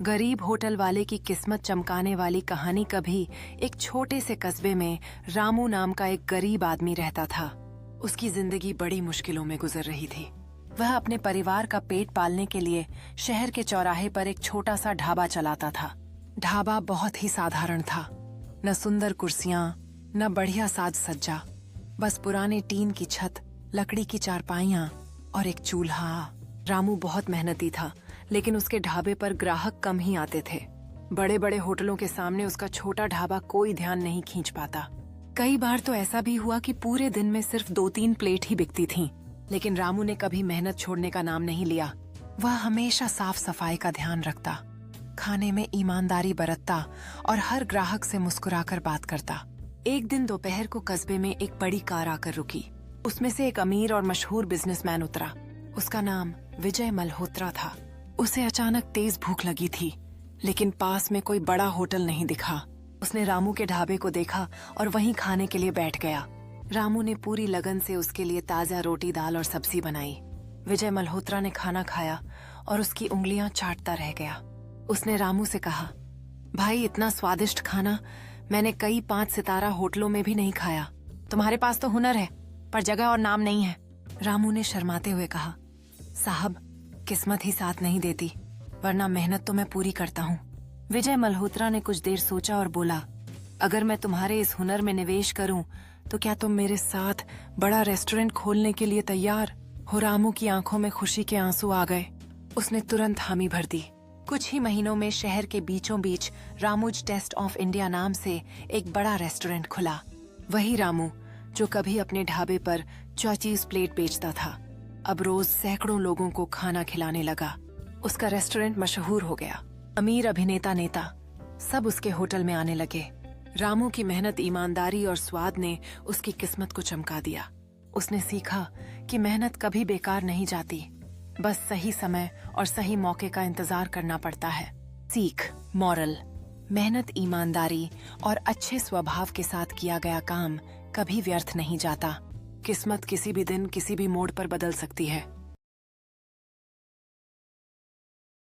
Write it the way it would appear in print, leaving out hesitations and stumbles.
गरीब होटल वाले की किस्मत चमकाने वाली कहानी कभी एक छोटे से कस्बे में रामू नाम का एक गरीब आदमी रहता था। उसकी जिंदगी बड़ी मुश्किलों में गुजर रही थी। वह अपने परिवार का पेट पालने के लिए शहर के चौराहे पर एक छोटा सा ढाबा चलाता था। ढाबा बहुत ही साधारण था, न सुंदर कुर्सियां, न बढ़िया साज सज्जा, बस पुराने टीन की छत, लकड़ी की चारपाइयां और एक चूल्हा। रामू बहुत मेहनती था, लेकिन उसके ढाबे पर ग्राहक कम ही आते थे। बड़े बड़े होटलों के सामने उसका छोटा ढाबा कोई ध्यान नहीं खींच पाता। कई बार तो ऐसा भी हुआ कि पूरे दिन में सिर्फ 2-3 प्लेट ही बिकती थीं। लेकिन रामू ने कभी मेहनत छोड़ने का नाम नहीं लिया। वह हमेशा साफ सफाई का ध्यान रखता, खाने में ईमानदारी बरतता और हर ग्राहक से मुस्कुराकर बात करता। एक दिन दोपहर को कस्बे में एक बड़ी कार आकर रुकी। उसमें से एक अमीर और मशहूर बिजनेसमैन उतरा। उसका नाम विजय मल्होत्रा था। उसे अचानक तेज भूख लगी थी, लेकिन पास में कोई बड़ा होटल नहीं दिखा। उसने रामू के ढाबे को देखा और वहीं खाने के लिए बैठ गया। रामू ने पूरी लगन से उसके लिए ताजा रोटी, दाल और सब्जी बनाई। विजय मल्होत्रा ने खाना खाया और उसकी उंगलियां चाटता रह गया। उसने रामू से कहा, भाई, इतना स्वादिष्ट खाना मैंने कई 5 सितारा होटलों में भी नहीं खाया। तुम्हारे पास तो हुनर है, पर जगह और नाम नहीं है। रामू ने शर्माते हुए कहा, साहब, किस्मत ही साथ नहीं देती, वरना मेहनत तो मैं पूरी करता हूँ। विजय मल्होत्रा ने कुछ देर सोचा और बोला, अगर मैं तुम्हारे इस हुनर में निवेश करूं, तो क्या तुम मेरे साथ बड़ा रेस्टोरेंट खोलने के लिए तैयार हो? रामू की आंखों में खुशी के आंसू आ गए। उसने तुरंत हामी भर दी। कुछ ही महीनों में शहर के बीचों बीच रामूज टेस्ट ऑफ इंडिया नाम से एक बड़ा रेस्टोरेंट खुला। वही रामू जो कभी अपने ढाबे पर 24 प्लेट बेचता था, अब रोज सैकड़ों लोगों को खाना खिलाने लगा। उसका रेस्टोरेंट मशहूर हो गया। अमीर अभिनेता, नेता सब उसके होटल में आने लगे। रामू की मेहनत, ईमानदारी और स्वाद ने उसकी किस्मत को चमका दिया। उसने सीखा कि मेहनत कभी बेकार नहीं जाती, बस सही समय और सही मौके का इंतजार करना पड़ता है। सीख, मॉरल: मेहनत, ईमानदारी और अच्छे स्वभाव के साथ किया गया काम कभी व्यर्थ नहीं जाता। किस्मत किसी भी दिन, किसी भी मोड़ पर बदल सकती है।